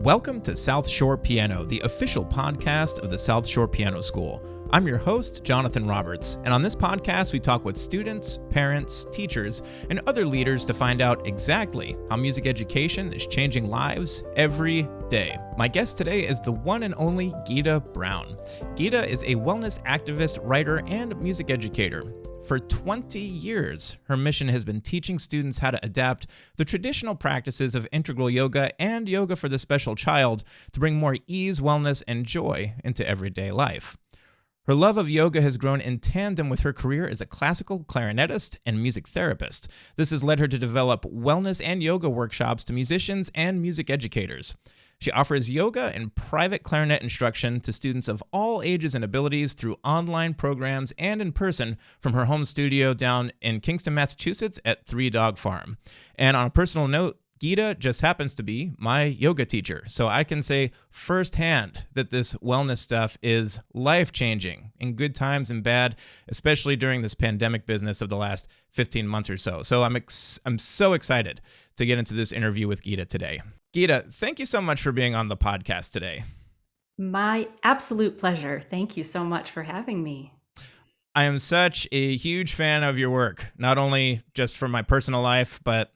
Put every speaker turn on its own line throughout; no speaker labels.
Welcome to South Shore Piano, the official podcast of the South Shore Piano School. I'm your host, Jonathan Roberts, and on this podcast we talk with students, parents, teachers, and other leaders to find out exactly how music education is changing lives every day. My guest today is the one and only Gita Brown. Gita is a wellness activist, writer, and music educator. For 20 years, her mission has been teaching students how to adapt the traditional practices of integral yoga and yoga for the special child to bring more ease, wellness, and joy into everyday life. Her love of yoga has grown in tandem with her career as a classical clarinetist and music therapist. This has led her to develop wellness and yoga workshops to musicians and music educators. She offers yoga and private clarinet instruction to students of all ages and abilities through online programs and in person from her home studio down in Kingston, Massachusetts at Three Dog Farm. And on a personal note, Gita just happens to be my yoga teacher, so I can say firsthand that this wellness stuff is life-changing in good times and bad, especially during this pandemic business of the last 15 months or so. So I'm so excited to get into this interview with Gita today. Gita, thank you so much for being on the podcast today.
My absolute pleasure. Thank you so much for having me.
I am such a huge fan of your work, not only just for my personal life, but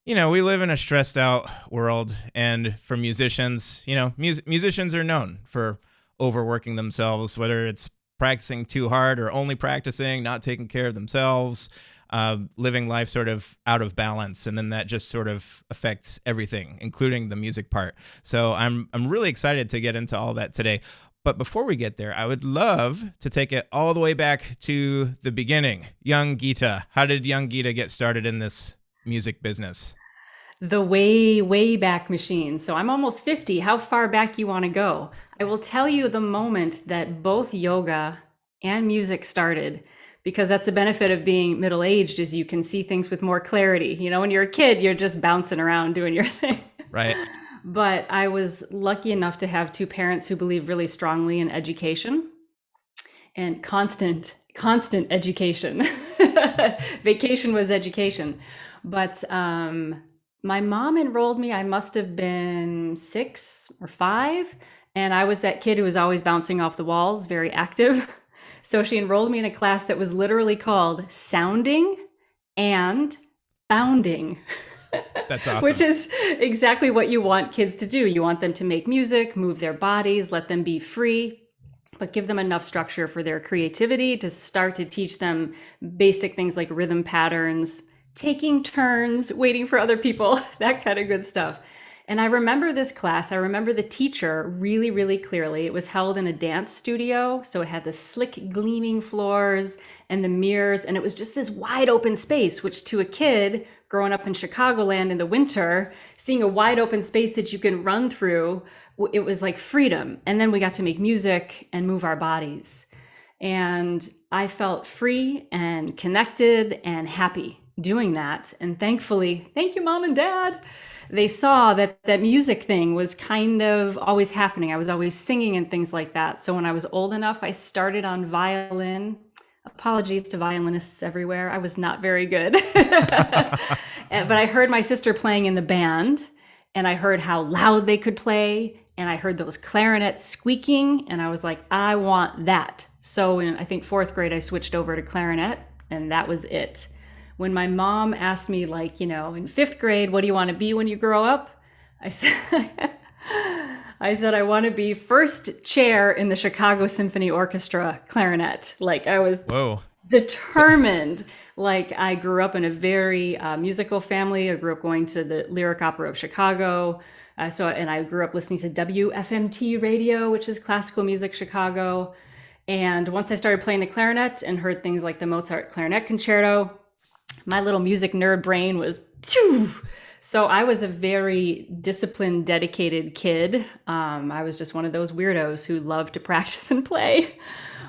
we live in a stressed out world, and for musicians, musicians are known for overworking themselves, whether it's practicing too hard or only practicing, not taking care of themselves, living life sort of out of balance, and then that just sort of affects everything, including the music part. So I'm really excited to get into all that today. But before we get there, I would love to take it all the way back to the beginning. Young Gita, how did young Gita get started in this music business?
The way, way back machine. So I'm almost 50. How far back you want to go? I will tell you the moment that both yoga and music started, because that's the benefit of being middle-aged, is you can see things with more clarity. When you're a kid, you're just bouncing around doing your thing.
Right.
But I was lucky enough to have two parents who believe really strongly in education and constant education. Vacation was education. But my mom enrolled me, I must have been 6 or 5, and I was that kid who was always bouncing off the walls, very active. So she enrolled me in a class that was literally called Sounding and Bounding.
That's awesome.
Which is exactly what you want kids to do. You want them to make music, move their bodies, let them be free, but give them enough structure for their creativity to start to teach them basic things like rhythm patterns, taking turns, waiting for other people, that kind of good stuff. And I remember this class. I remember the teacher really, really clearly. It was held in a dance studio. So it had the slick gleaming floors and the mirrors. And it was just this wide open space, which to a kid growing up in Chicagoland in the winter, seeing a wide open space that you can run through, it was like freedom. And then we got to make music and move our bodies. And I felt free and connected and happy doing that. And thankfully, thank you, Mom and Dad, they saw that that music thing was kind of always happening. I was always singing and things like that. So when I was old enough, I started on violin. Apologies to violinists everywhere. I was not very good. But I heard my sister playing in the band, and I heard how loud they could play, and I heard those clarinets squeaking, and I was like, I want that. So in, I think, 4th grade, I switched over to clarinet, and that was it. When my mom asked me, in 5th grade, what do you want to be when you grow up? I said, I want to be first chair in the Chicago Symphony Orchestra clarinet. I was determined. I grew up in a very musical family. I grew up going to the Lyric Opera of Chicago. And I grew up listening to WFMT radio, which is classical music Chicago. And once I started playing the clarinet and heard things like the Mozart Clarinet Concerto, my little music nerd brain was, phew! So I was a very disciplined, dedicated kid. I was just one of those weirdos who loved to practice and play.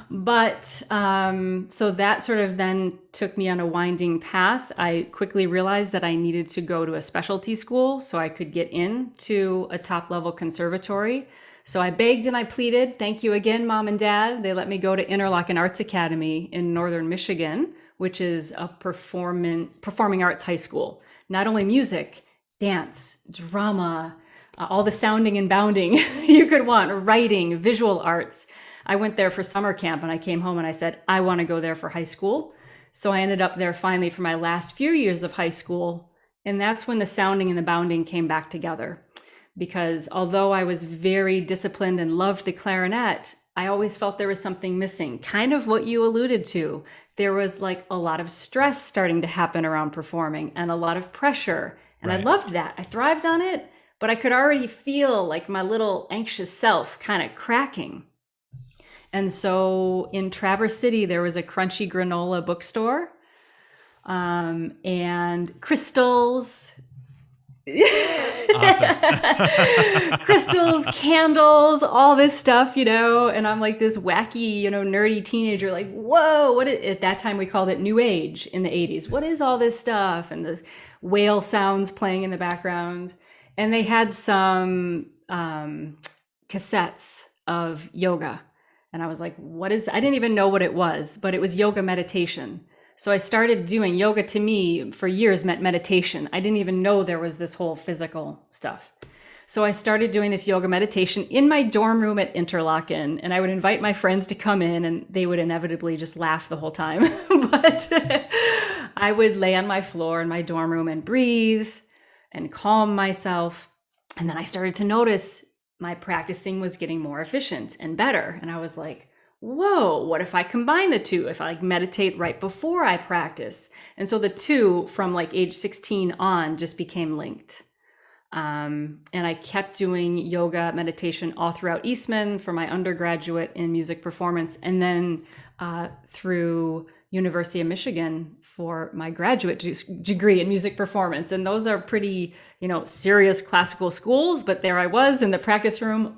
But so that sort of then took me on a winding path. I quickly realized that I needed to go to a specialty school so I could get into a top-level conservatory. So I begged and I pleaded. Thank you again, Mom and Dad. They let me go to Interlochen Arts Academy in Northern Michigan, which is a performing arts high school. Not only music, dance, drama, all the sounding and bounding you could want, writing, visual arts. I went there for summer camp and I came home and I said, I want to go there for high school. So I ended up there finally for my last few years of high school. And that's when the sounding and the bounding came back together. Because although I was very disciplined and loved the clarinet, I always felt there was something missing, kind of what you alluded to. There was like a lot of stress starting to happen around performing and a lot of pressure. And right. I loved that. I thrived on it, but I could already feel like my little anxious self kind of cracking. And so in Traverse City, there was a Crunchy Granola bookstore, and crystals.
Awesome.
Crystals, candles, all this stuff, and I'm like this wacky, nerdy teenager, like, whoa, at that time we called it New Age in the 80s. What is all this stuff? And the whale sounds playing in the background. And they had some cassettes of yoga. And I was like, I didn't even know what it was, but it was yoga meditation. So I started doing yoga. To me, for years, meant meditation. I didn't even know there was this whole physical stuff. So I started doing this yoga meditation in my dorm room at Interlochen, and I would invite my friends to come in, and they would inevitably just laugh the whole time. But I would lay on my floor in my dorm room and breathe and calm myself. And then I started to notice my practicing was getting more efficient and better. And I was like, whoa, what if I combine the two? If I meditate right before I practice? And so the two from age 16 on just became linked. And I kept doing yoga meditation all throughout Eastman for my undergraduate in music performance, and then through University of Michigan for my graduate degree in music performance. And those are pretty, serious classical schools, but there I was in the practice room,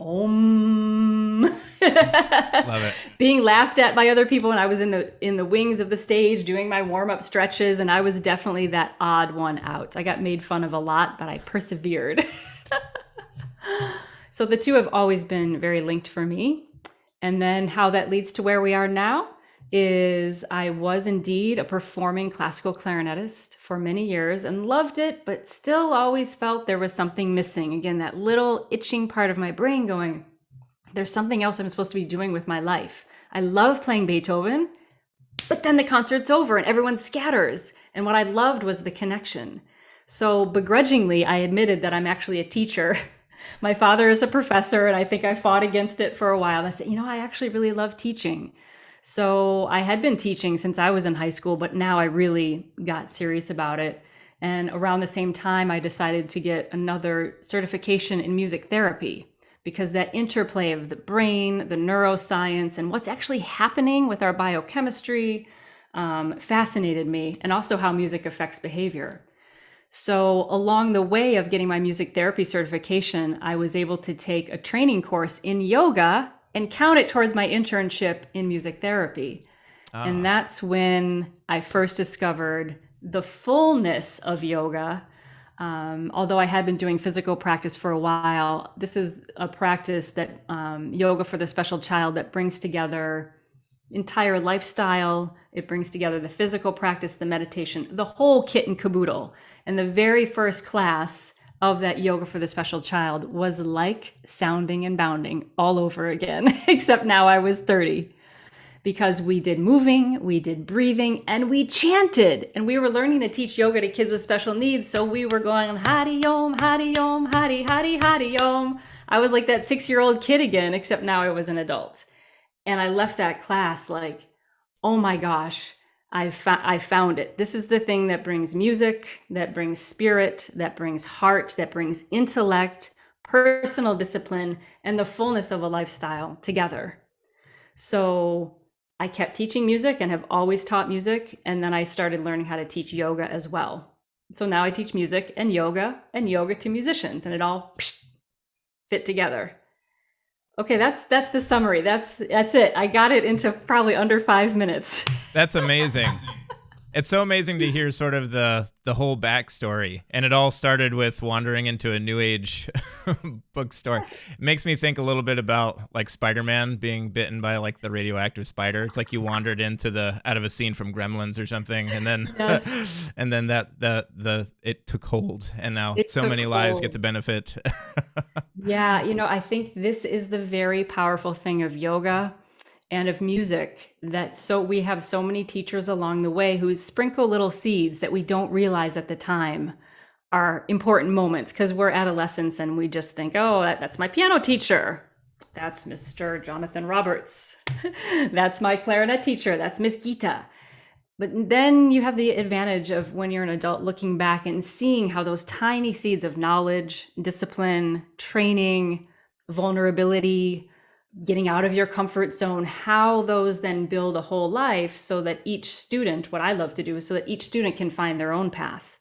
Love it.
Being laughed at by other people. And I was in the wings of the stage doing my warm-up stretches. And I was definitely that odd one out. I got made fun of a lot, but I persevered. So the two have always been very linked for me. And then how that leads to where we are now is I was indeed a performing classical clarinetist for many years and loved it, but still always felt there was something missing. Again, that little itching part of my brain going, there's something else I'm supposed to be doing with my life. I love playing Beethoven, but then the concert's over and everyone scatters. And what I loved was the connection. So begrudgingly, I admitted that I'm actually a teacher. My father is a professor, and I think I fought against it for a while. I said, I actually really love teaching. So I had been teaching since I was in high school, but now I really got serious about it. And around the same time, I decided to get another certification in music therapy, because that interplay of the brain, the neuroscience, and what's actually happening with our biochemistry fascinated me, and also how music affects behavior. So along the way of getting my music therapy certification, I was able to take a training course in yoga and count it towards my internship in music therapy. And that's when I first discovered the fullness of yoga. Although I had been doing physical practice for a while, this is a practice that yoga for the special child that brings together entire lifestyle. It brings together the physical practice, the meditation, the whole kit and caboodle. And the very first class of that yoga for the special child was like sounding and bounding all over again, except now I was 30. Because we did moving, we did breathing, and we chanted. And we were learning to teach yoga to kids with special needs. So we were going, Hari Om, Hari Om, Hari, Hari, Hari Om. I was like that 6-year-old kid again, except now I was an adult. And I left that class like, oh my gosh, I found it. This is the thing that brings music, that brings spirit, that brings heart, that brings intellect, personal discipline, and the fullness of a lifestyle together. So I kept teaching music and have always taught music. And then I started learning how to teach yoga as well. So now I teach music and yoga to musicians, and it all fit together. Okay, that's the summary. That's it. I got it into probably under 5 minutes.
That's amazing. It's so amazing to hear sort of the whole backstory. And it all started with wandering into a New Age bookstore. It makes me think a little bit about like Spider-Man being bitten by like the radioactive spider. It's like you wandered out of a scene from Gremlins or something, and then
Yes.
and then it took hold, and now
It
so
took
many lives
hold.
get to benefit.
Yeah, I think this is the very powerful thing of yoga and of music, that so we have so many teachers along the way who sprinkle little seeds that we don't realize at the time are important moments, because we're adolescents and we just think, oh, that's my piano teacher. That's Mr. Jonathan Roberts. That's my clarinet teacher. That's Miss Gita. But then you have the advantage of, when you're an adult, looking back and seeing how those tiny seeds of knowledge, discipline, training, vulnerability, getting out of your comfort zone, how those then build a whole life, so that each student, what I love to do is so that each student can find their own path.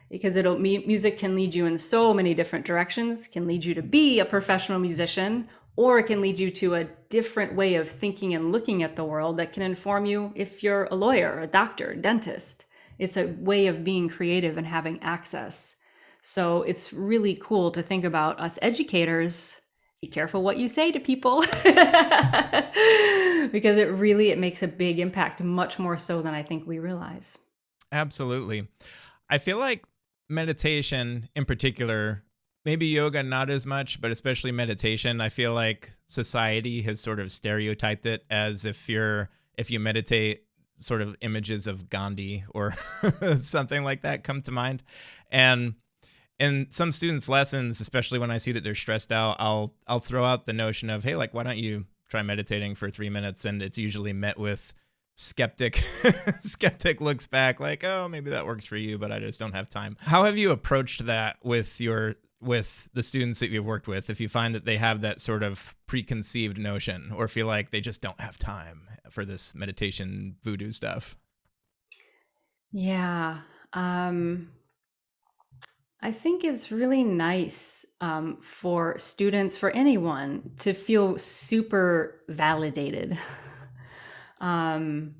Because music can lead you in so many different directions, can lead you to be a professional musician, or it can lead you to a different way of thinking and looking at the world that can inform you if you're a lawyer, a doctor, dentist. It's a way of being creative and having access. So it's really cool to think about us educators. Be careful what you say to people, because it makes a big impact, much more so than I think we realize.
Absolutely. I feel like meditation in particular, maybe yoga not as much, but especially meditation, I feel like society has sort of stereotyped it as if you meditate, sort of images of Gandhi or something like that come to mind. And in some students' lessons, especially when I see that they're stressed out, I'll throw out the notion of, hey, like, why don't you try meditating for 3 minutes? And it's usually met with skeptic looks back like, oh, maybe that works for you, but I just don't have time. How have you approached that with the students that you've worked with, if you find that they have that sort of preconceived notion, or feel like they just don't have time for this meditation voodoo stuff?
Yeah. I think it's really nice, for students, for anyone, to feel super validated. Um,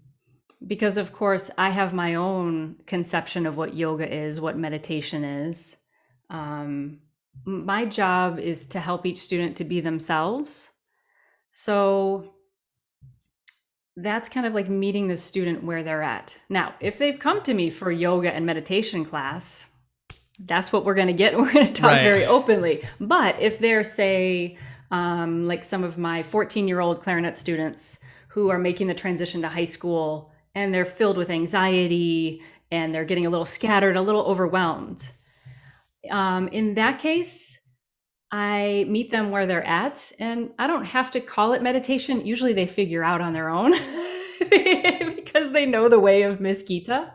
because, of course, I have my own conception of what yoga is, what meditation is. My job is to help each student to be themselves. So that's kind of like meeting the student where they're at. Now, if they've come to me for yoga and meditation class, that's what we're going to get. We're going to talk
Right.
very openly. But if they're, say, like some of my 14-year-old clarinet students who are making the transition to high school, and they're filled with anxiety and they're getting a little scattered, a little overwhelmed, in that case, I meet them where they're at, and I don't have to call it meditation. Usually they figure out on their own because they know the way of Miss Gita.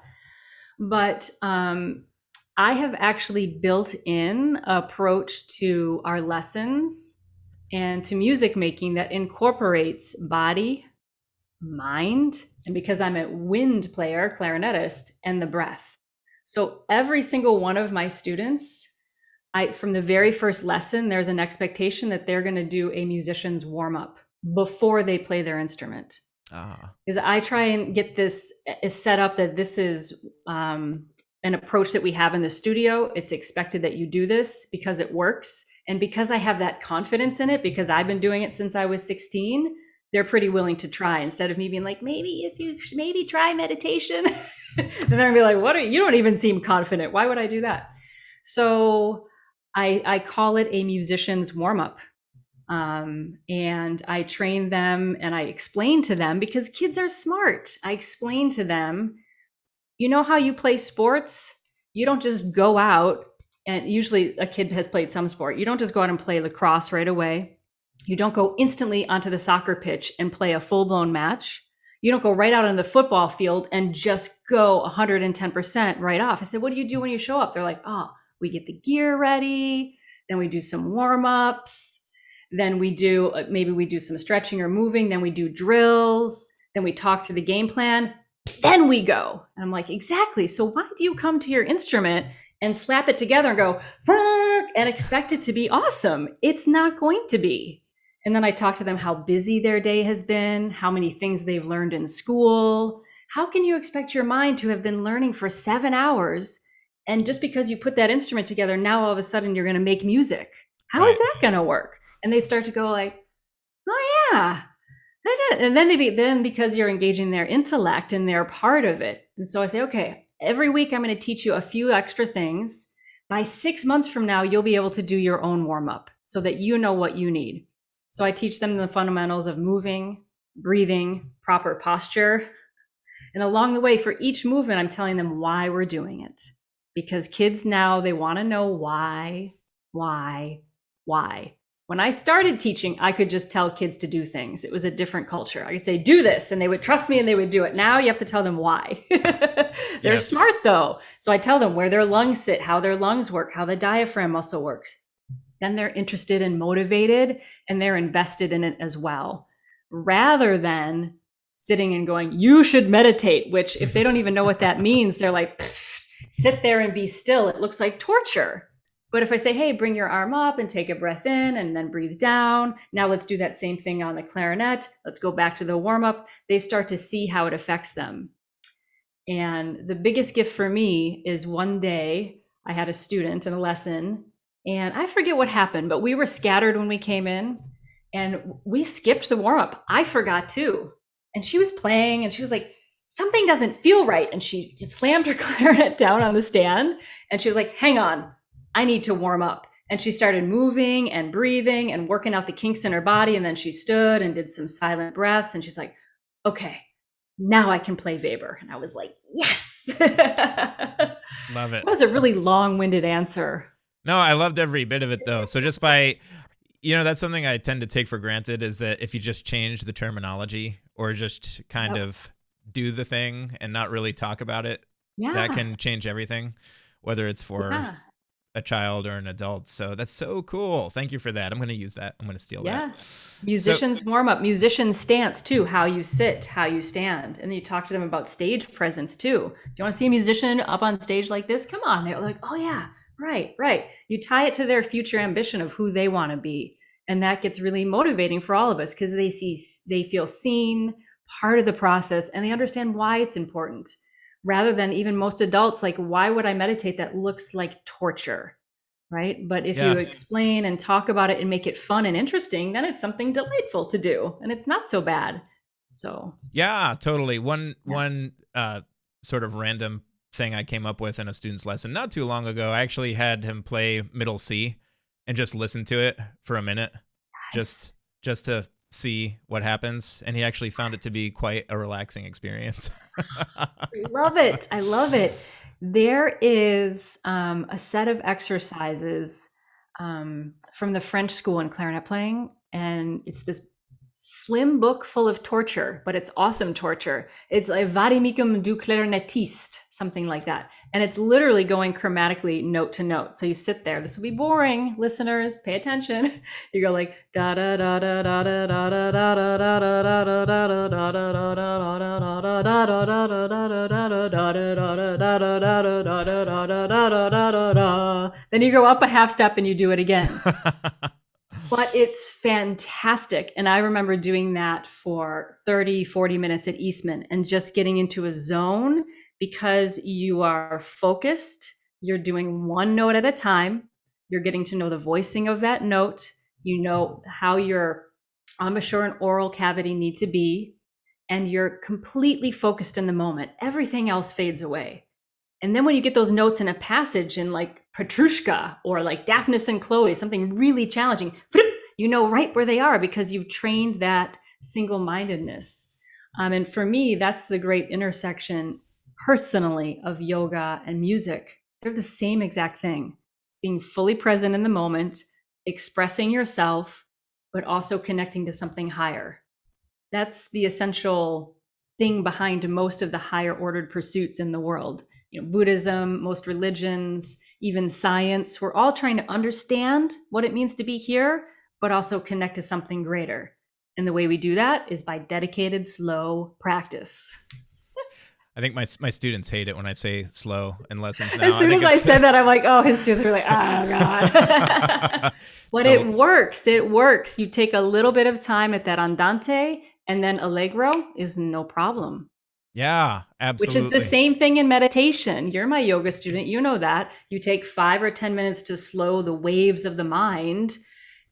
But I have actually built in approach to our lessons and to music making that incorporates body, mind, and because I'm a wind player, clarinetist, and the breath. So every single one of my students, from the very first lesson, there's an expectation that they're going to do a musician's warm up before they play their instrument. Because I try and get this set up that this is an approach that we have in the studio. It's expected that you do this because it works. And because I have that confidence in it, because I've been doing it since I was 16, they're pretty willing to try, instead of me being like, maybe try meditation. Then they're gonna be like, you don't even seem confident. Why would I do that? So I call it a musician's warm-up. And I train them and I explain to them, because kids are smart. I explain to them, you know how you play sports? You don't just go out, and usually a kid has played some sport. You don't just go out and play lacrosse right away. You don't go instantly onto the soccer pitch and play a full-blown match. You don't go right out on the football field and just go 110% right off. I said, what do you do when you show up? They're like, oh, we get the gear ready. Then we do some warm-ups. Then maybe we do some stretching or moving. Then we do drills. Then we talk through the game plan. Then we go. And I'm like, exactly. So why do you come to your instrument and slap it together and go, and expect it to be awesome? It's not going to be. And then I talk to them how busy their day has been, how many things they've learned in school, How can you expect your mind to have been learning for 7 hours, and just because you put that instrument together, now all of a sudden you're going to make music? How is
Right.
that going to work? And they start to go like, oh yeah, and then because you're engaging their intellect and they're part of it. And so I say, okay, every week I'm going to teach you a few extra things. By 6 months from now, you'll be able to do your own warm up so that you know what you need. So I teach them the fundamentals of moving, breathing, proper posture. And along the way, for each movement, I'm telling them why we're doing it. Because kids now, they want to know why. When I started teaching, I could just tell kids to do things. It was a different culture. I could say, do this, and they would trust me and they would do it. Now you have to tell them why. They're smart though. So I tell them where their lungs sit, how their lungs work, how the diaphragm muscle works. Then they're interested and motivated, and they're invested in it as well. Rather than sitting and going, you should meditate, which if they don't even know what that means, they're like, sit there and be still. It looks like torture. But if I say, hey, bring your arm up and take a breath in and then breathe down. Now let's do that same thing on the clarinet. Let's go back to the warm up. They start to see how it affects them. And the biggest gift for me is one day I had a student in a lesson, and I forget what happened, but we were scattered when we came in and we skipped the warm up. I forgot too. And she was playing and she was like, something doesn't feel right. And she just slammed her clarinet down on the stand. And she was like, hang on, I need to warm up. And she started moving and breathing and working out the kinks in her body. And then she stood and did some silent breaths. And she's like, okay, now I can play Weber. And I was like, yes.
Love it.
That was a really long-winded answer.
No, I loved every bit of it though. So just by, that's something I tend to take for granted, is that if you just change the terminology or just kind of do the thing and not really talk about it, that can change everything, whether it's for a child or an adult. So that's so cool. Thank you for that. I'm going to use that. I'm going to steal that.
Musicians warm up, musicians stance too, how you sit, how you stand. And then you talk to them about stage presence too. Do you want to see a musician up on stage like this? Come on. They're like, oh yeah, right. You tie it to their future ambition of who they want to be. And that gets really motivating for all of us because they feel seen, part of the process, and they understand why it's important. Rather than even most adults, like, why would I meditate? That looks like torture, right? But if you explain and talk about it and make it fun and interesting, then it's something delightful to do, and it's not so bad. So
yeah, totally. One sort of random thing I came up with in a student's lesson not too long ago. I actually had him play middle C and just listen to it for a minute, just to see what happens, and he actually found it to be quite a relaxing experience.
I love it. There is a set of exercises from the French school in clarinet playing, and it's this slim book full of torture, but it's awesome torture. It's a vademecum du clarinetiste, something like that. And it's literally going chromatically note to note. So you sit there. This will be boring, listeners. Pay attention. You go like da da da da da da da da da da da da da da da da. Then you go up a half step and you do it again. But it's fantastic. And I remember doing that for 30, 40 minutes at Eastman and just getting into a zone because you are focused. You're doing one note at a time. You're getting to know the voicing of that note. You know how your embouchure and oral cavity need to be. And you're completely focused in the moment. Everything else fades away. And then when you get those notes in a passage in like Petrushka or like Daphnis and Chloe, something really challenging, you know right where they are because you've trained that single-mindedness. And for me, that's the great intersection personally of yoga and music. They're the same exact thing. It's being fully present in the moment, expressing yourself, but also connecting to something higher. That's the essential thing behind most of the higher ordered pursuits in the world. Buddhism, most religions, even science, we're all trying to understand what it means to be here, but also connect to something greater. And the way we do that is by dedicated, slow practice.
I think my students hate it when I say slow in lessons now.
As soon as I said that, I'm like, oh, his students are like, oh, God. But so, it works. It works. You take a little bit of time at that andante, and then allegro is no problem.
Yeah,
which is the
absolutely.
same thing in meditation. You're my yoga student. You know that. You take 5 or 10 minutes to slow the waves of the mind.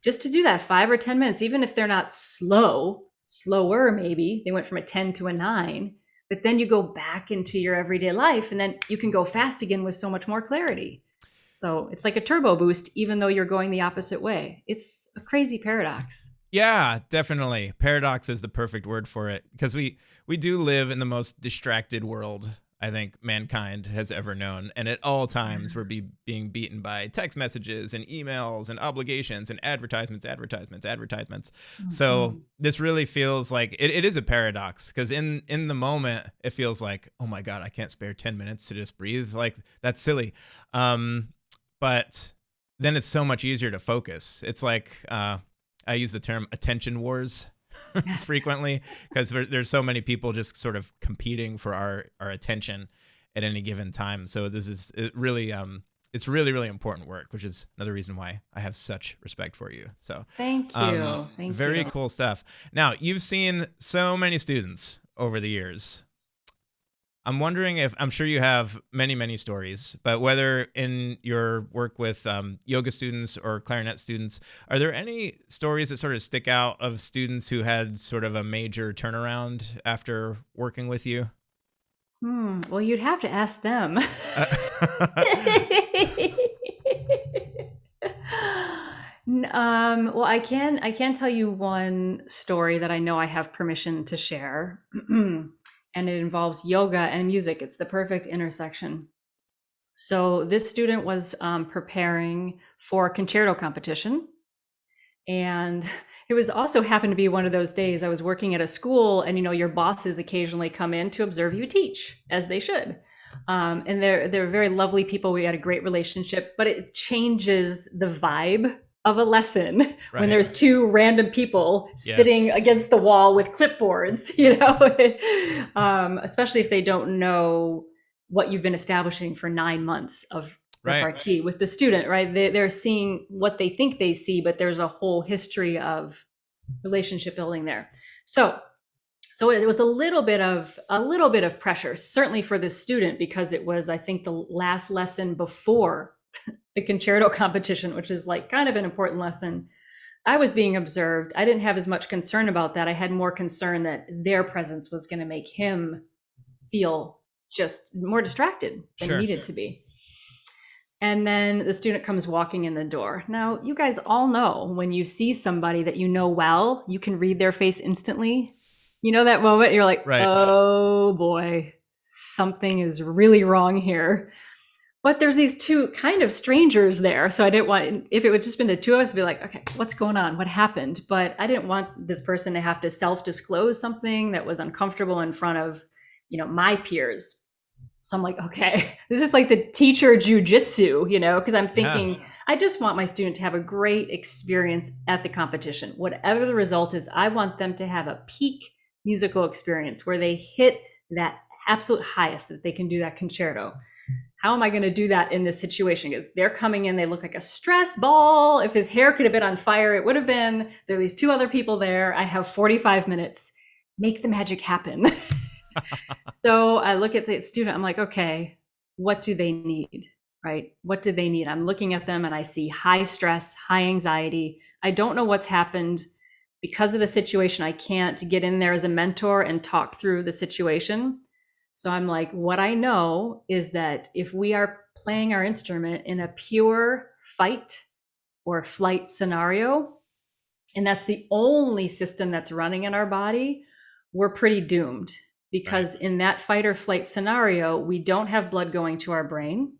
Just to do that 5 or 10 minutes, even if they're not slower maybe. They went from a 10 to a 9. But then you go back into your everyday life and then you can go fast again with so much more clarity. So it's like a turbo boost, even though you're going the opposite way. It's a crazy paradox.
Yeah, definitely. Paradox is the perfect word for it, because we do live in the most distracted world I think mankind has ever known, and at all times we're being beaten by text messages and emails and obligations and advertisements. So this really feels like it is a paradox, because in the moment it feels like, oh my God, I can't spare 10 minutes to just breathe. Like, that's silly. But then it's so much easier to focus. It's like, I use the term attention wars frequently, because there's so many people just sort of competing for our attention at any given time. So this is it's really, really important work, which is another reason why I have such respect for you. So
Thank you.
Very cool stuff. Now, you've seen so many students over the years. I'm wondering if, I'm sure you have many, many stories, but whether in your work with yoga students or clarinet students, are there any stories that sort of stick out of students who had sort of a major turnaround after working with you?
Well, you'd have to ask them. Well, I can tell you one story that I know I have permission to share. And it involves yoga and music. It's the perfect intersection. So this student was preparing for a concerto competition. And it was also happened to be one of those days I was working at a school, and your bosses occasionally come in to observe you teach, as they should. And they're very lovely people. We had a great relationship, but it changes the vibe of a lesson when there's two random people sitting against the wall with clipboards, especially if they don't know what you've been establishing for 9 months of repartee with the student, right? They're seeing what they think they see, but there's a whole history of relationship building there. So it was a little bit of pressure, certainly for the student, because it was, I think, the last lesson before the concerto competition, which is like kind of an important lesson. I was being observed. I didn't have as much concern about that. I had more concern that their presence was going to make him feel just more distracted than he needed to be. And then the student comes walking in the door. Now, you guys all know when you see somebody that you know well, you can read their face instantly. You know that moment, you're like, oh boy, something is really wrong here. But there's these two kind of strangers there. So I didn't want, if it would just been the two of us, to be like, okay, what's going on? What happened? But I didn't want this person to have to self-disclose something that was uncomfortable in front of, my peers. So I'm like, okay, this is like the teacher jujitsu, because I'm thinking, I just want my student to have a great experience at the competition. Whatever the result is, I want them to have a peak musical experience where they hit that absolute highest that they can do that concerto. How am I going to do that in this situation? Because they're coming in, they look like a stress ball. If his hair could have been on fire, it would have been. There are these two other people there. I have 45 minutes. Make the magic happen. So I look at the student. I'm like, okay, what do they need? Right? What do they need? I'm looking at them and I see high stress, high anxiety. I don't know what's happened. Because of the situation, I can't get in there as a mentor and talk through the situation. So I'm like, what I know is that if we are playing our instrument in a pure fight or flight scenario, and that's the only system that's running in our body, we're pretty doomed. Because in that fight or flight scenario, we don't have blood going to our brain.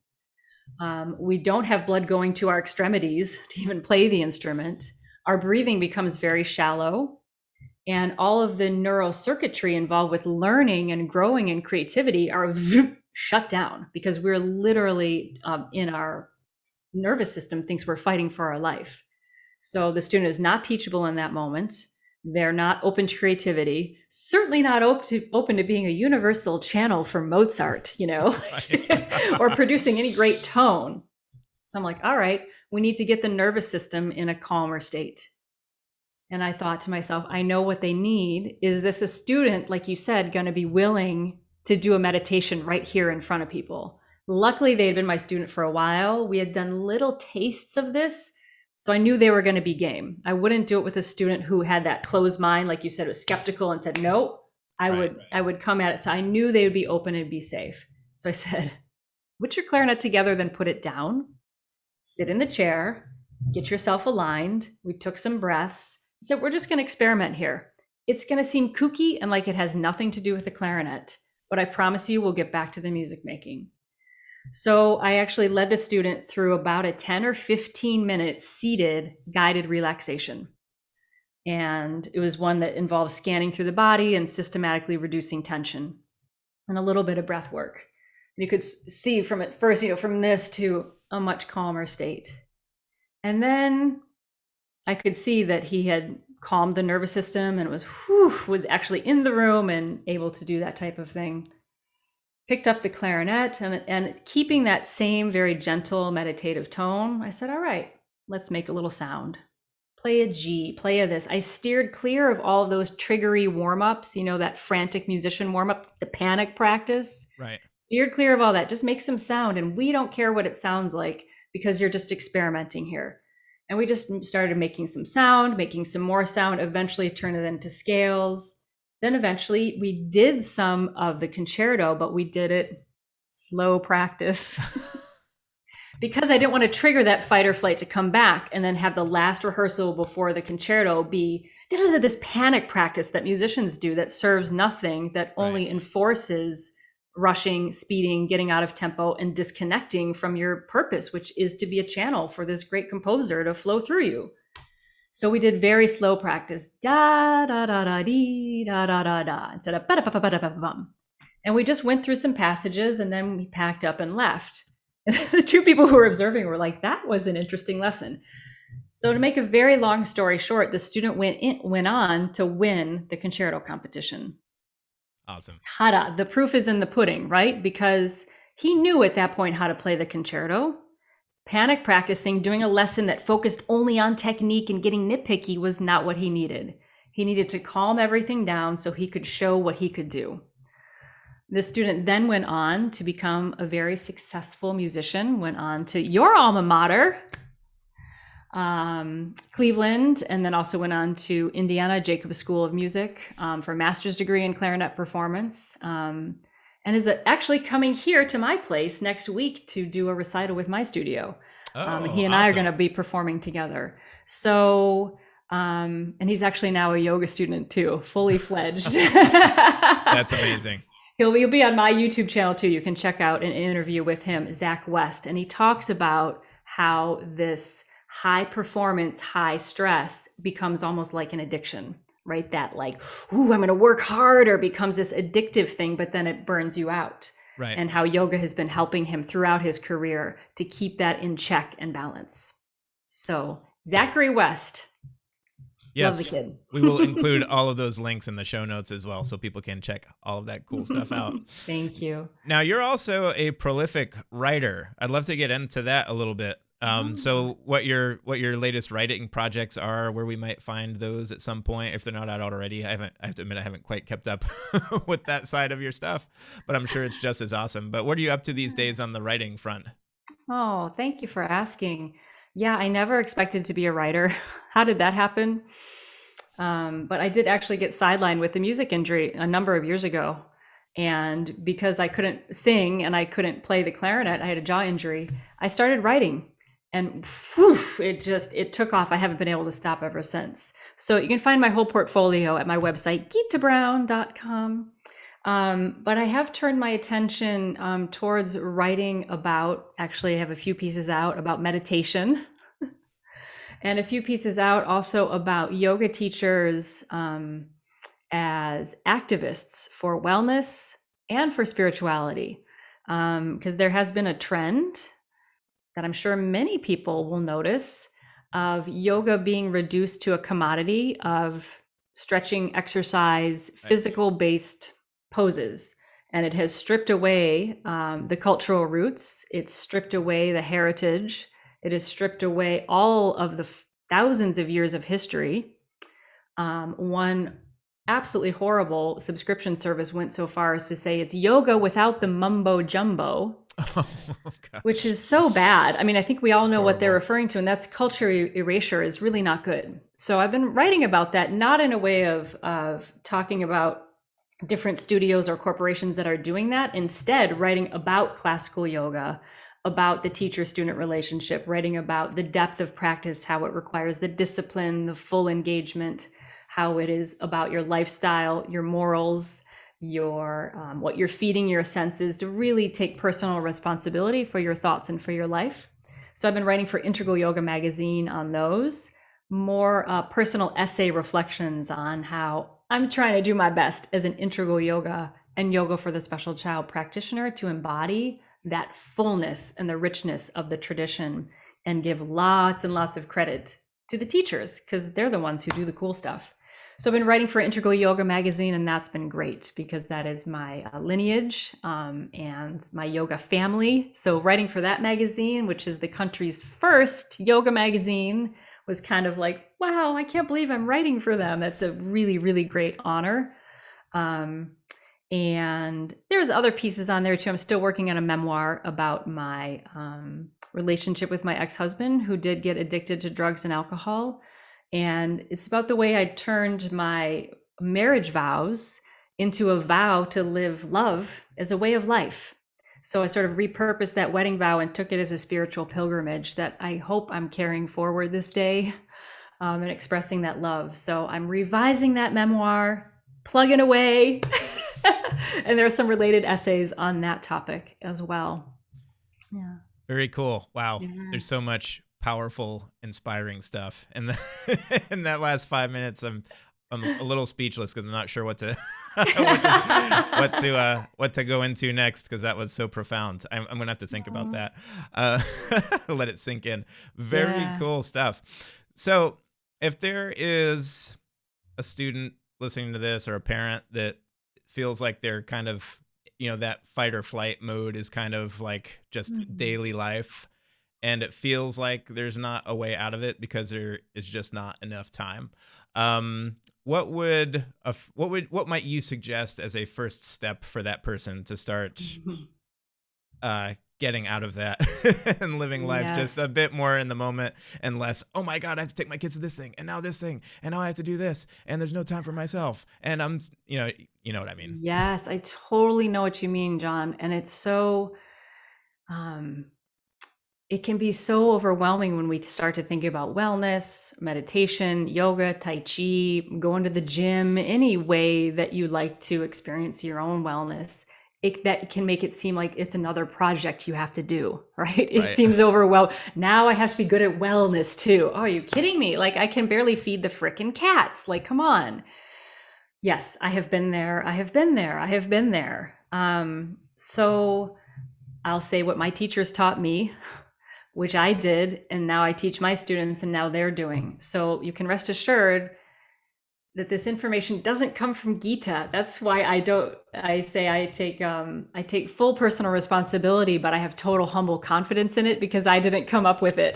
We don't have blood going to our extremities to even play the instrument. Our breathing becomes very shallow. And all of the neural circuitry involved with learning and growing and creativity are shut down, because we're literally in our nervous system thinks we're fighting for our life. So the student is not teachable in that moment. They're not open to creativity, certainly not open to being a universal channel for Mozart, or producing any great tone. So I'm like, all right, we need to get the nervous system in a calmer state. And I thought to myself, I know what they need. Is this a student, like you said, going to be willing to do a meditation right here in front of people. Luckily, they had been my student for a while. We had done little tastes of this, so I knew they were going to be game. I wouldn't do it with a student who had that closed mind, like you said, was skeptical and said no. I would come at it. So I knew they would be open and be safe. So I said, put your clarinet together, then put it down, sit in the chair, get yourself aligned. We took some breaths. I said, we're just going to experiment here. It's going to seem kooky and like it has nothing to do with the clarinet, but I promise you we'll get back to the music making. So I actually led the student through about a 10 or 15 minute seated guided relaxation. And it was one that involved scanning through the body and systematically reducing tension and a little bit of breath work. You could see from at first, from this to a much calmer state. And then I could see that he had calmed the nervous system and was actually in the room and able to do that type of thing. Picked up the clarinet and keeping that same very gentle meditative tone, I said, all right, let's make a little sound. Play a G, play a this. I steered clear of all of those triggery warm-ups, that frantic musician warm-up, the panic practice.
Right.
Steered clear of all that. Just make some sound, and we don't care what it sounds like because you're just experimenting here. And we just started making some sound, making some more sound, eventually turned it into scales. Then eventually we did some of the concerto, but we did it slow practice. Because I didn't want to trigger that fight or flight to come back and then have the last rehearsal before the concerto be this panic practice that musicians do that serves nothing, that only enforces rushing, speeding, getting out of tempo, and disconnecting from your purpose, which is to be a channel for this great composer to flow through you. So we did very slow practice, da da da da dee da da da da, instead of ba da ba ba da ba bum. And we just went through some passages, and then we packed up and left. And the two people who were observing were like, "That was an interesting lesson." So to make a very long story short, the student went on to win the concerto competition.
Awesome.
Ta-da! The proof is in the pudding, right? Because he knew at that point how to play the concerto. Panic practicing, doing a lesson that focused only on technique and getting nitpicky was not what he needed. He needed to calm everything down so he could show what he could do. The student then went on to become a very successful musician, went on to your alma mater, Cleveland, and then also went on to Indiana Jacobs School of Music for a master's degree in clarinet performance, and is actually coming here to my place next week to do a recital with my studio. And he and I are going to be performing together. So, and he's actually now a yoga student too, fully fledged.
That's amazing.
He'll be on my YouTube channel too. You can check out an interview with him, Zach West, and he talks about how this high performance, high stress becomes almost like an addiction, right? That like, ooh, I'm going to work harder becomes this addictive thing, but then it burns you out.
Right.
And how yoga has been helping him throughout his career to keep that in check and balance. So Zachary West.
Yes,
love the kid.
We will include all of those links in the show notes as well, so people can check all of that cool stuff out.
Thank you.
Now, you're also a prolific writer. I'd love to get into that a little bit. So what your latest writing projects are, where we might find those at some point, if they're not out already. I have to admit, I haven't quite kept up with that side of your stuff, but I'm sure it's just as awesome. But what are you up to these days on the writing front?
Oh, thank you for asking. Yeah, I never expected to be a writer. How did that happen? But I did actually get sidelined with a music injury a number of years ago. And because I couldn't sing and I couldn't play the clarinet, I had a jaw injury. I started writing, and whew, it took off. I haven't been able to stop ever since. So you can find my whole portfolio at my website, gitabrown.com. But I have turned my attention towards writing about, actually I have a few pieces out about meditation and a few pieces out also about yoga teachers as activists for wellness and for spirituality. Because there has been a trend that I'm sure many people will notice of yoga being reduced to a commodity of stretching, exercise, physical-based poses. And it has stripped away the cultural roots. It's stripped away the heritage. It has stripped away all of the thousands of years of history. One absolutely horrible subscription service went so far as to say it's yoga without the mumbo jumbo,
Oh,
which
gosh.
is so bad. I mean, I think we all
It's
know what they're
horrible.
referring to, and that's culture erasure is really not good. So I've been writing about that, not in a way of talking about different studios or corporations that are doing that. Instead, writing about classical yoga, about the teacher-student relationship, writing about the depth of practice, how it requires the discipline, the full engagement, how it is about your lifestyle, your morals, your what you're feeding your senses, to really take personal responsibility for your thoughts and for your life. So I've been writing for Integral Yoga magazine on those, more personal essay reflections on how I'm trying to do my best as an integral yoga and yoga for the special child practitioner to embody that fullness and the richness of the tradition and give lots and lots of credit to the teachers because they're the ones who do the cool stuff. So I've been writing for Integral Yoga magazine, and that's been great because that is my lineage and my yoga family. So writing for that magazine, which is the country's first yoga magazine, was kind of like, wow, I can't believe I'm writing for them. That's a really, really great honor. And there's other pieces on there too. I'm still working on a memoir about my relationship with my ex-husband who did get addicted to drugs and alcohol. And it's about the way I turned my marriage vows into a vow to live love as a way of life. So I sort of repurposed that wedding vow and took it as a spiritual pilgrimage that I hope I'm carrying forward this day and expressing that love. So I'm revising that memoir, plugging away. And there are some related essays on that topic as well. Yeah.
Very cool. Wow.
Yeah.
There's so much powerful, inspiring stuff. And in that last 5 minutes, I'm a little speechless because I'm not sure what to what to go into next because that was so profound. I'm gonna have to think about that. Let it sink in. Very cool stuff. So if there is a student listening to this or a parent that feels like they're kind of, that fight or flight mode is kind of like just daily life, and it feels like there's not a way out of it because there is just not enough time. What might you suggest as a first step for that person to start getting out of that and living life just a bit more in the moment and less, oh my God, I have to take my kids to this thing and now this thing and now I have to do this and there's no time for myself and I'm, you know what I mean?
Yes, I totally know what you mean, John. And it's so, it can be so overwhelming when we start to think about wellness, meditation, yoga, tai chi, going to the gym, any way that you like to experience your own wellness. That can make it seem like it's another project you have to do, right? It seems overwhelming. Now I have to be good at wellness too. Oh, are you kidding me? Like I can barely feed the frickin' cats. Like, come on. Yes, I have been there. I have been there. I have been there. So I'll say what my teachers taught me, which I did, and now I teach my students, and now they're doing. So you can rest assured that this information doesn't come from Gita. That's why I say I take full personal responsibility, but I have total humble confidence in it because I didn't come up with it.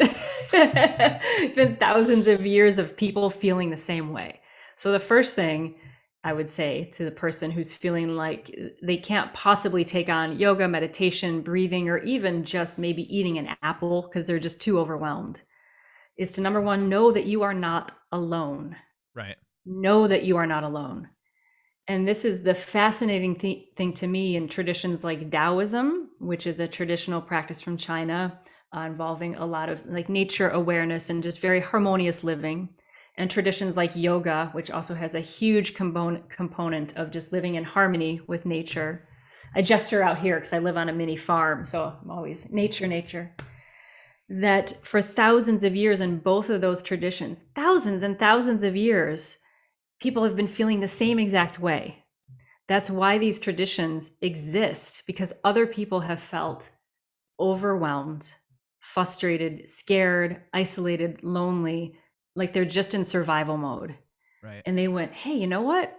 It's been thousands of years of people feeling the same way. So the first thing I would say to the person who's feeling like they can't possibly take on yoga, meditation, breathing, or even just maybe eating an apple because they're just too overwhelmed, is to number one, know that you are not alone.
Right.
Know that you are not alone. And this is the fascinating thing to me in traditions like Taoism, which is a traditional practice from China involving a lot of like nature awareness and just very harmonious living. And traditions like yoga, which also has a huge component of just living in harmony with nature. I gesture out here because I live on a mini farm, so I'm always nature. That for thousands of years in both of those traditions, thousands and thousands of years, people have been feeling the same exact way. That's why these traditions exist, because other people have felt overwhelmed, frustrated, scared, isolated, lonely, like they're just in survival mode.
Right.
And they went, hey, you know what?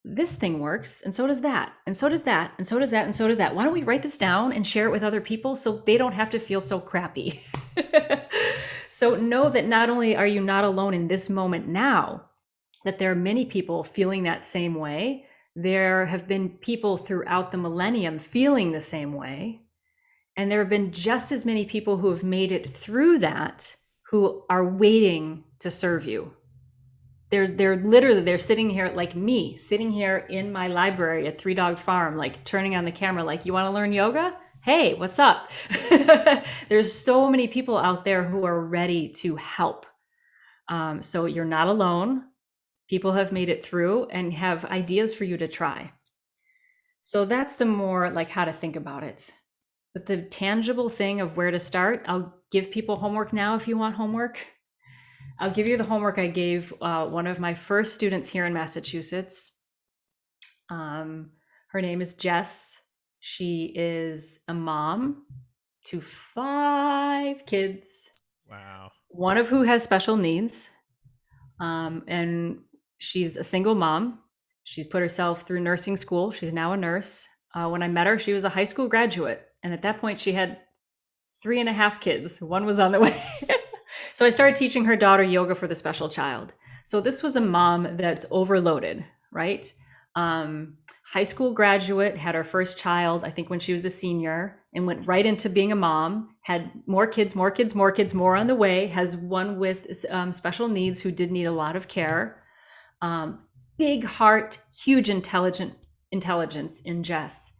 This thing works, and so does that, and so does that, and so does that, and so does that. Why don't we write this down and share it with other people so they don't have to feel so crappy? So know that not only are you not alone in this moment now, that there are many people feeling that same way. There have been people throughout the millennium feeling the same way. And there have been just as many people who have made it through that who are waiting to serve you. They're sitting here like me, sitting here in my library at Three Dog Farm, like turning on the camera, like, you want to learn yoga? Hey, what's up? There's so many people out there who are ready to help. So you're not alone. People have made it through and have ideas for you to try. So that's the more like how to think about it. But the tangible thing of where to start, I'll give people homework now if you want homework. I'll give you the homework I gave one of my first students here in Massachusetts. Her name is Jess. She is a mom to 5 kids.
Wow.
One of who has special needs. And she's a single mom. She's put herself through nursing school. She's now a nurse. When I met her, she was a high school graduate. And at that point, she had 3.5 kids. One was on the way. So I started teaching her daughter yoga for the special child. So this was a mom that's overloaded, right? High school graduate, had her first child, I think when she was a senior, and went right into being a mom, had more kids, more on the way, has one with special needs who did need a lot of care. Big heart, huge intelligence in Jess.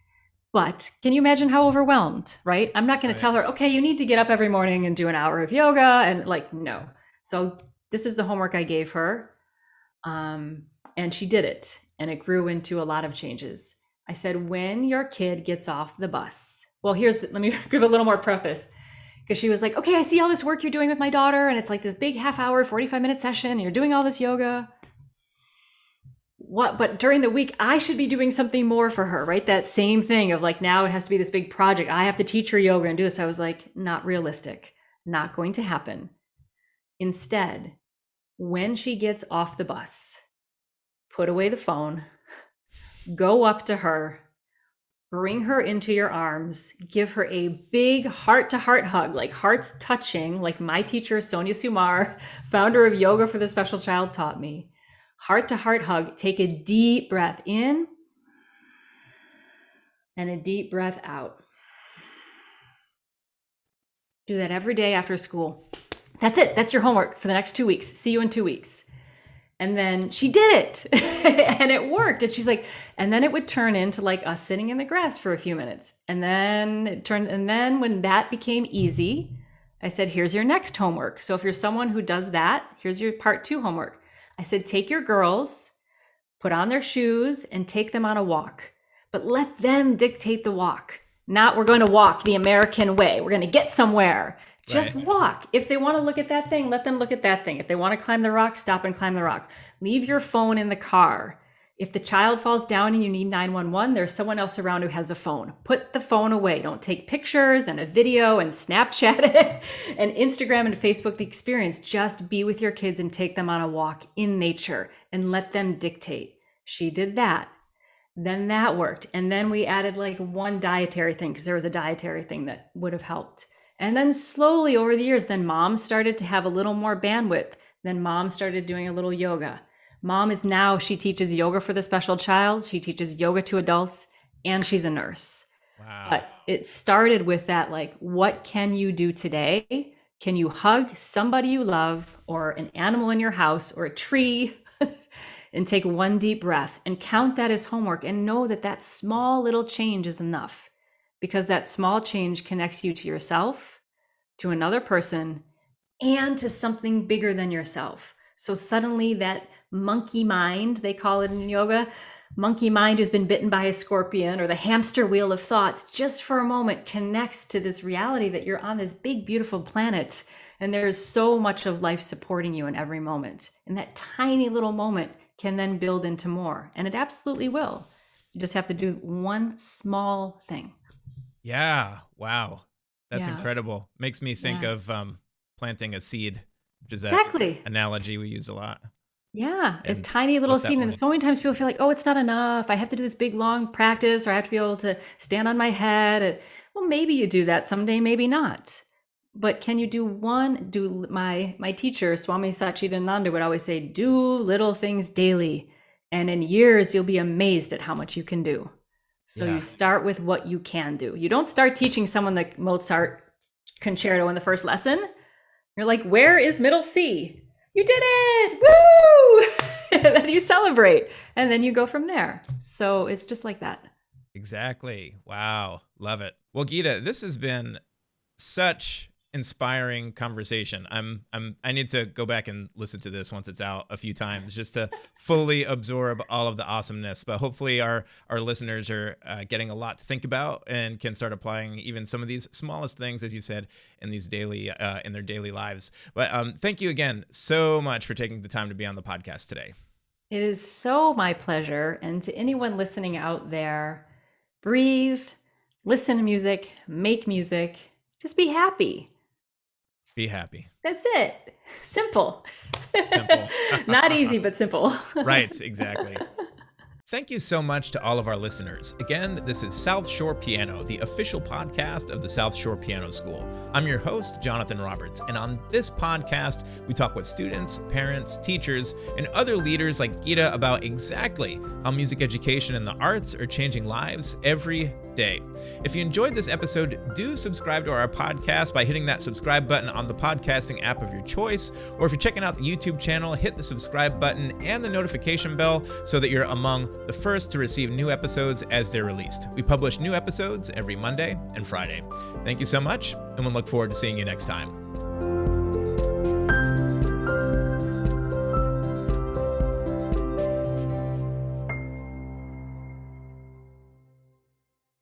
But can you imagine how overwhelmed, right? I'm not going to tell her, okay, you need to get up every morning and do an hour of yoga. And like, no. So this is the homework I gave her. And she did it. And it grew into a lot of changes. I said, when your kid gets off the bus, well, let me give a little more preface. Because she was like, okay, I see all this work you're doing with my daughter. And it's like this big half-hour, 45-minute session. And you're doing all this yoga. But during the week, I should be doing something more for her, right? That same thing of like, now it has to be this big project. I have to teach her yoga and do this. I was like, not realistic, not going to happen. Instead, when she gets off the bus, put away the phone, go up to her, bring her into your arms, give her a big heart-to-heart hug, like hearts touching, like my teacher, Sonia Sumar, founder of Yoga for the Special Child, taught me. Heart-to-heart hug. Take a deep breath in and a deep breath out. Do that every day after school. That's it. That's your homework for the next 2 weeks. See you in 2 weeks. And then she did it and it worked. And she's like, and then it would turn into like us sitting in the grass for a few minutes. And then when that became easy, I said, here's your next homework. So if you're someone who does that, here's your part 2 homework. I said, take your girls, put on their shoes and take them on a walk, but let them dictate the walk. Not we're going to walk the American way. We're going to get somewhere. Just walk. If they want to look at that thing, let them look at that thing. If they want to climb the rock, stop and climb the rock. Leave your phone in the car. If the child falls down and you need 911, there's someone else around who has a phone. Put the phone away. Don't take pictures and a video and Snapchat it and Instagram and Facebook the experience. Just be with your kids and take them on a walk in nature and let them dictate. She did that. Then that worked. And then we added like one dietary thing because there was a dietary thing that would have helped. And then slowly over the years, then mom started to have a little more bandwidth. Then mom started doing a little yoga. Mom is now, she teaches yoga for the special child. She teaches yoga to adults and she's a nurse.
Wow.
But it started with that, like, what can you do today? Can you hug somebody you love or an animal in your house or a tree and take one deep breath and count that as homework and know that that small little change is enough because that small change connects you to yourself, to another person, and to something bigger than yourself. So suddenly that monkey mind, they call it in yoga, monkey mind who's been bitten by a scorpion or the hamster wheel of thoughts, just for a moment connects to this reality that you're on this big, beautiful planet. And there's so much of life supporting you in every moment. And that tiny little moment can then build into more. And it absolutely will. You just have to do one small thing.
Yeah. Wow. That's incredible. Makes me think of planting a seed, which is that analogy we use a lot.
Yeah, it's tiny little seed. And so many times people feel like, oh, it's not enough. I have to do this big, long practice, or I have to be able to stand on my head. And, well, maybe you do that someday, maybe not. But can you my teacher, Swami Satchidananda, would always say, do little things daily. And in years, you'll be amazed at how much you can do. So you start with what you can do. You don't start teaching someone the Mozart concerto in the first lesson. You're like, where is middle C? You did it! Woo! And then you celebrate. And then you go from there. So it's just like that.
Exactly. Wow. Love it. Well, Gita, this has been such inspiring conversation. I need to go back and listen to this once it's out a few times just to fully absorb all of the awesomeness. But hopefully our listeners are getting a lot to think about and can start applying even some of these smallest things, as you said, in these daily in their daily lives. But thank you again so much for taking the time to be on the podcast today.
It is so my pleasure. And to anyone listening out there, breathe, listen to music, make music, just be happy.
Be happy.
That's it. Simple.
Simple.
Not easy, but simple.
Right, exactly. Thank you so much to all of our listeners. Again, this is South Shore Piano, the official podcast of the South Shore Piano School. I'm your host, Jonathan Roberts, and on this podcast, we talk with students, parents, teachers, and other leaders like Gita about exactly how music education and the arts are changing lives every day. If you enjoyed this episode, do subscribe to our podcast by hitting that subscribe button on the podcasting app of your choice, or if you're checking out the YouTube channel, hit the subscribe button and the notification bell so that you're among the first to receive new episodes as they're released. We publish new episodes every Monday and Friday. Thank you so much, and we'll look forward to seeing you next time.